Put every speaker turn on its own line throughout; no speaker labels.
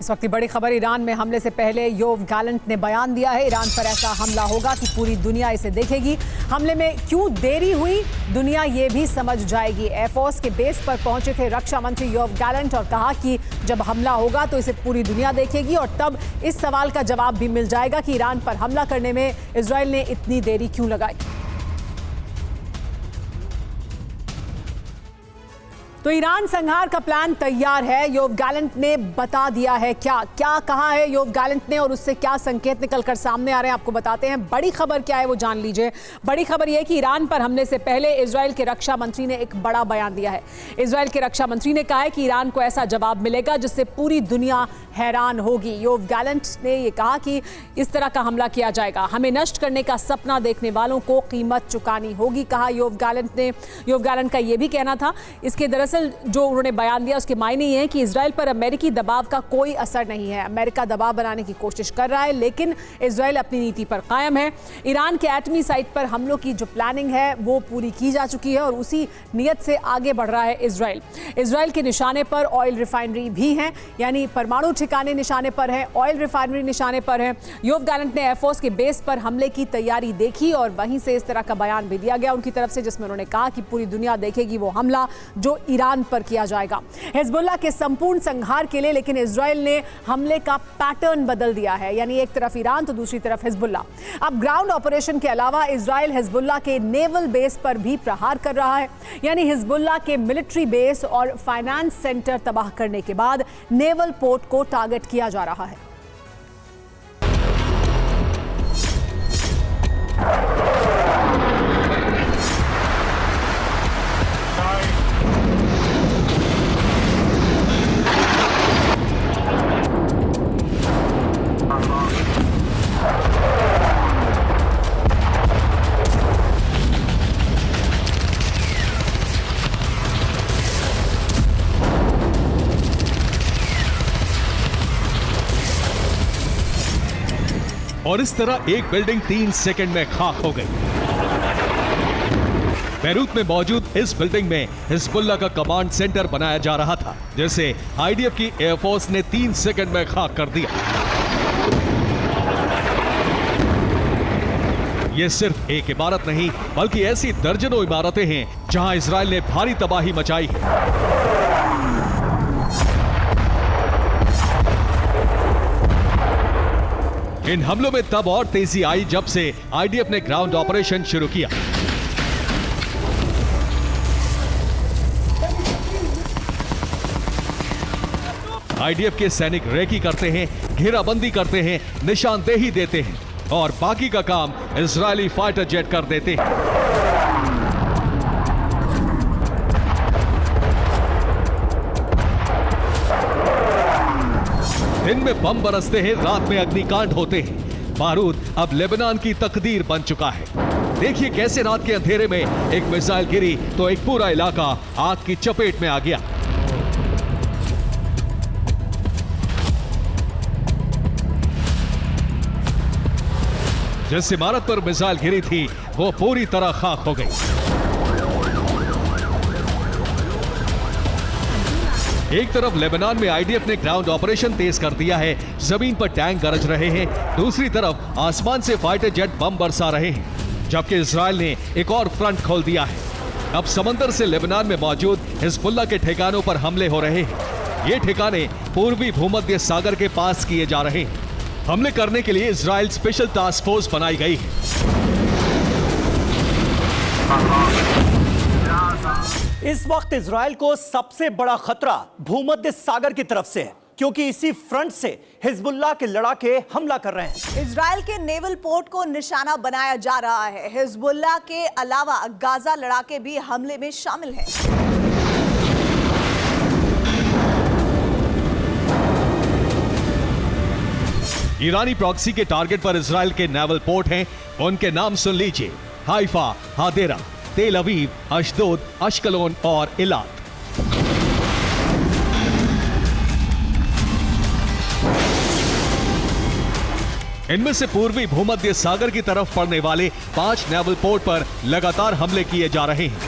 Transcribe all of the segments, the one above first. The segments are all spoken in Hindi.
इस वक्त की बड़ी खबर, ईरान में हमले से पहले योव गैलेंट ने बयान दिया है ईरान पर ऐसा हमला होगा कि पूरी दुनिया इसे देखेगी। हमले में क्यों देरी हुई, दुनिया ये भी समझ जाएगी। एयरफोर्स के बेस पर पहुंचे थे रक्षा मंत्री योव गैलेंट और कहा कि जब हमला होगा तो इसे पूरी दुनिया देखेगी और तब इस सवाल का जवाब भी मिल जाएगा कि ईरान पर हमला करने में इजराइल ने इतनी देरी क्यों लगाई। तो ईरान संहार का प्लान तैयार है। योव गैलेंट ने बता दिया है क्या कहा है योव गैलेंट ने और उससे क्या संकेत निकलकर सामने आ रहे हैं, आपको बताते हैं। बड़ी खबर क्या है वो जान लीजिए। बड़ी खबर यह कि ईरान पर हमले से पहले इजराइल के रक्षा मंत्री ने एक बड़ा बयान दिया है। इजराइल के रक्षा मंत्री ने कहा है कि ईरान को ऐसा जवाब मिलेगा जिससे पूरी दुनिया हैरान होगी। योव गैलेंट ने यह कहा कि इस तरह का हमला किया जाएगा, हमें नष्ट करने का सपना देखने वालों को कीमत चुकानी होगी, कहा योव गैलेंट ने। योव गैलेंट का यह भी कहना था, इसके दरअसल जो उन्होंने बयान दिया उसके मायने ये हैं कि इजराइल पर अमेरिकी दबाव का कोई असर नहीं है। अमेरिका दबाव बनाने की कोशिश कर रहा है लेकिन इजराइल अपनी नीति पर कायम है। ईरान के एटमी साइट पर हमलों की जो प्लानिंग है वो पूरी की जा चुकी है और उसी नियत से आगे बढ़ रहा है इजराइल। इजराइल के निशाने पर ऑयल रिफाइनरी भी है, यानी परमाणु ठिकाने निशाने पर है, ऑयल रिफाइनरी निशाने पर है। योव गैलेंट ने एयरफोर्स के बेस पर हमले की तैयारी देखी और वहीं से इस तरह का बयान भी दिया गया उनकी तरफ से, जिसमें उन्होंने कहा कि पूरी दुनिया देखेगी वो हमला जो ईरान पर किया जाएगा हिजबुल्लाह के संपूर्ण संहार के लिए। लेकिन इजराइल ने हमले का पैटर्न बदल दिया है, यानी एक तरफ ईरान तो दूसरी तरफ हिजबुल्लाह। अब ग्राउंड ऑपरेशन के अलावा इजराइल हिजबुल्लाह के नेवल बेस पर भी प्रहार कर रहा है, यानी हिजबुल्लाह के मिलिट्री बेस और फाइनेंस सेंटर तबाह करने के बाद नेवल पोर्ट को टारगेट किया जा रहा है।
और इस तरह एक बिल्डिंग 3 सेकंड में खाक हो गई। बैरूत में मौजूद इस बिल्डिंग में हिजबुल्लाह का कमांड सेंटर बनाया जा रहा था, जिसे आईडीएफ की एयरफोर्स ने 3 सेकंड में खाक कर दिया। यह सिर्फ एक इमारत नहीं बल्कि ऐसी दर्जनों इमारतें हैं जहां इजराइल ने भारी तबाही मचाई है। इन हमलों में तब और तेजी आई जब से आईडीएफ ने ग्राउंड ऑपरेशन शुरू किया। आईडीएफ के सैनिक रेकी करते हैं, घेराबंदी करते हैं, निशानदेही देते हैं और बाकी का काम इजरायली फाइटर जेट कर देते हैं। दिन में बम बरसते हैं, रात में अग्निकांड होते हैं। बारूद अब लेबनान की तकदीर बन चुका है। देखिए कैसे रात के अंधेरे में एक मिसाइल गिरी तो एक पूरा इलाका आग की चपेट में आ गया। जिस इमारत पर मिसाइल गिरी थी वो पूरी तरह खाक हो गई। एक तरफ लेबनान में आईडीएफ ने ग्राउंड ऑपरेशन तेज कर दिया है, जमीन पर टैंक गरज रहे हैं, दूसरी तरफ आसमान से फाइटर जेट बम बरसा रहे हैं, जबकि इजराइल ने एक और फ्रंट खोल दिया है। अब समंदर से लेबनान में मौजूद हिजबुल्लाह के ठिकानों पर हमले हो रहे हैं। ये ठिकाने पूर्वी भूमध्य सागर के पास किए जा रहे हैं। हमले करने के लिए इजराइल स्पेशल टास्क फोर्स बनाई गई है।
इस वक्त इजराइल को सबसे बड़ा खतरा भूमध्य सागर की तरफ से है, क्योंकि इसी फ्रंट से हिजबुल्लाह के लड़ाके हमला कर रहे हैं।
इजराइल के नेवल पोर्ट को निशाना बनाया जा रहा है। हिजबुल्लाह के अलावा गाजा लड़ाके भी हमले में शामिल हैं।
ईरानी प्रॉक्सी के टारगेट पर इजराइल के नेवल पोर्ट हैं। उनके नाम सुन लीजिए: हाइफा, हादेरा, तेल अवीव, अशदोद, अश्कलोन और इलात। इनमें से पूर्वी भूमध्य सागर की तरफ पड़ने वाले 5 नेवल पोर्ट पर लगातार हमले किए जा रहे हैं।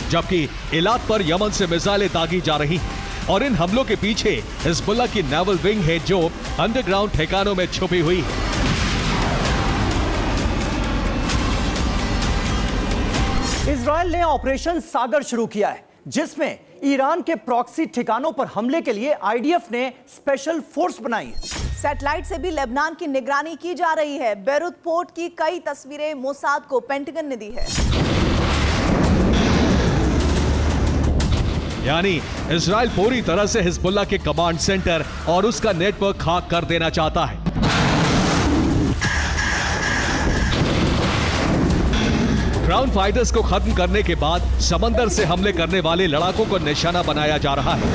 जबकि इलाद पर यमन से मिसाइलें दागी जा रही हैं और इन हमलों के पीछे हिजबुल्लाह की नेवल विंग है जो अंडरग्राउंड ठिकानों में छुपी हुई है।
इजराइल ने ऑपरेशन सागर शुरू किया है, जिसमें ईरान के प्रॉक्सी ठिकानों पर हमले के लिए आईडीएफ ने स्पेशल फोर्स बनाई है।
सैटेलाइट से भी लेबनान की निगरानी की जा रही है। बेरूत पोर्ट की कई तस्वीरें मोसाद को पेंटागन ने दी है।
यानी इजराइल पूरी तरह से हिजबुल्लाह के कमांड सेंटर और उसका नेटवर्क खाक कर देना चाहता है। ग्राउंड फाइटर्स को खत्म करने के बाद समंदर से हमले करने वाले लड़ाकों को निशाना बनाया जा रहा है।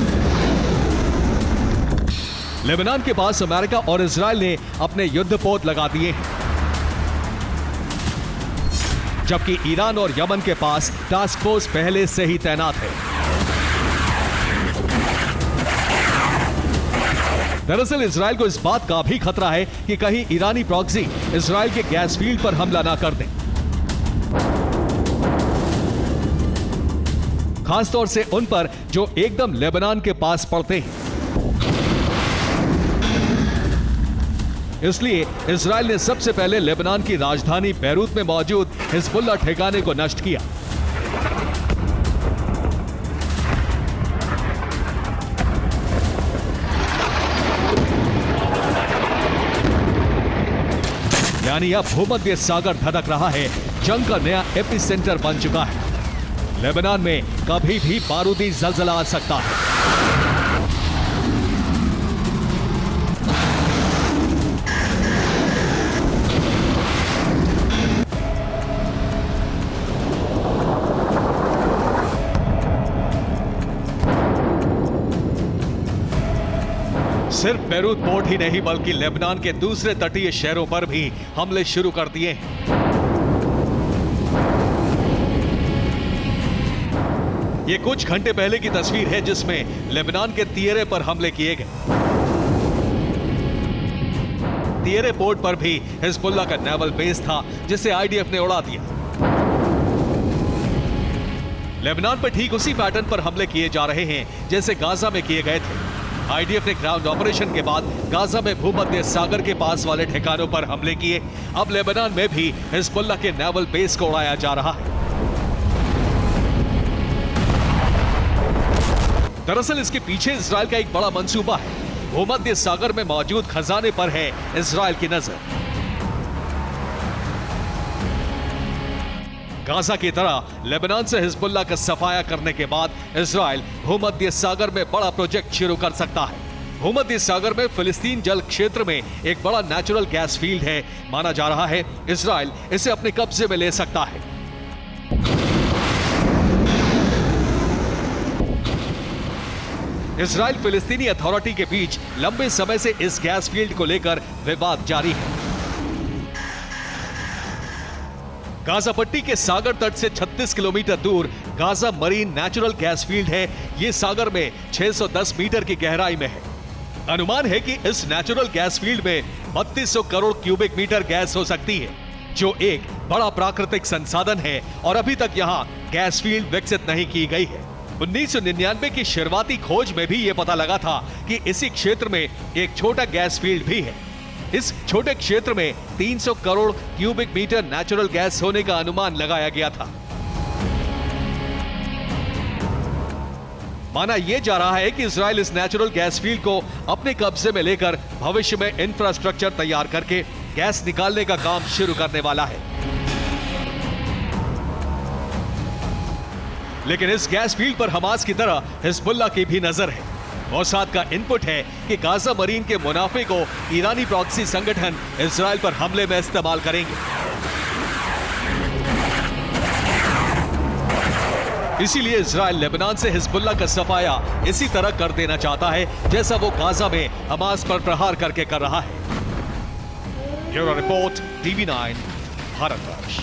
लेबनान के पास अमेरिका और इजराइल ने अपने युद्धपोत लगा दिए हैं, जबकि ईरान और यमन के पास टास्क फोर्स पहले से ही तैनात है। दरअसल इजराइल को इस बात का भी खतरा है कि कहीं ईरानी प्रॉक्सी इजराइल के गैस फील्ड पर हमला ना कर दें, खासतौर से उन पर जो एकदम लेबनान के पास पड़ते हैं। इसलिए इजराइल ने सबसे पहले लेबनान की राजधानी बेरूत में मौजूद हिजबुल्लाह ठिकाने को नष्ट किया। यानी अब भूमध्य सागर धधक रहा है, जंग का नया एपिसेंटर बन चुका है। लेबनान में कभी भी बारूदी जलजला आ सकता है। सिर्फ बेरूत पोर्ट ही नहीं बल्कि लेबनान के दूसरे तटीय शहरों पर भी हमले शुरू कर दिए हैं। ये कुछ घंटे पहले की तस्वीर है जिसमें लेबनान के तियरे पर हमले किए गए। तियरे पोर्ट पर भी हिजबुल्लाह का नेवल बेस था जिसे आईडीएफ ने उड़ा दिया। लेबनान पर ठीक उसी पैटर्न पर हमले किए जा रहे हैं जैसे गाजा में किए गए थे। आईडीएफ ने ग्राउंड ऑपरेशन के बाद गाजा में भूमध्य सागर के पास वाले ठिकानों पर हमले किए। अब लेबनान में भी हिजबुल्लाह के नेवल बेस को उड़ाया जा रहा है। दरअसल इसके पीछे इजराइल का एक बड़ा मंसूबा है। भूमध्य सागर में मौजूद खजाने पर है इजराइल की नजर। गाजा की तरह लेबनान से हिजबुल्लाह का सफाया करने के बाद इजराइल भूमध्य सागर में बड़ा प्रोजेक्ट शुरू कर सकता है। भूमध्य सागर में फिलिस्तीन जल क्षेत्र में एक बड़ा नेचुरल गैस फील्ड है। माना जा रहा है इजराइल इसे अपने कब्जे में ले सकता है। इजराइल फिलिस्तीनी अथॉरिटी के बीच लंबे समय से इस गैस फील्ड को लेकर विवाद जारी है। गाजा पट्टी के सागर तट से 36 किलोमीटर दूर Gaza marine natural gas field है। यह सागर में 610 मीटर की गहराई में है। अनुमान है कि इस नेचुरल गैस फील्ड में 3200 करोड़ क्यूबिक मीटर गैस हो सकती है, जो एक बड़ा प्राकृतिक संसाधन है और अभी तक यहां गैस फील्ड विकसित नहीं की गई है। 1999 की शुरुआती खोज में भी यह पता लगा था कि इसी क्षेत्र में एक छोटा गैस फील्ड भी है। इस छोटे क्षेत्र में 300 crore cubic metre natural gas होने का अनुमान लगाया गया था। माना यह जा रहा है कि इजराइल इस नेचुरल गैस फील्ड को अपने कब्जे में लेकर भविष्य में इंफ्रास्ट्रक्चर तैयार करके गैस निकालने का काम शुरू करने वाला है। लेकिन इस गैस फील्ड पर हमास की तरह हिजबुल्लाह की भी नजर है। मोसाद का इनपुट है कि गाजा मरीन के मुनाफे को ईरानी प्रॉक्सी संगठन इजराइल पर हमले में इस्तेमाल करेंगे। इसीलिए इजराइल लेबनान से हिजबुल्लाह का सफाया इसी तरह कर देना चाहता है जैसा वो गाजा में हमास पर प्रहार करके कर रहा है। Bureau report, TV9, Bharatvarsh.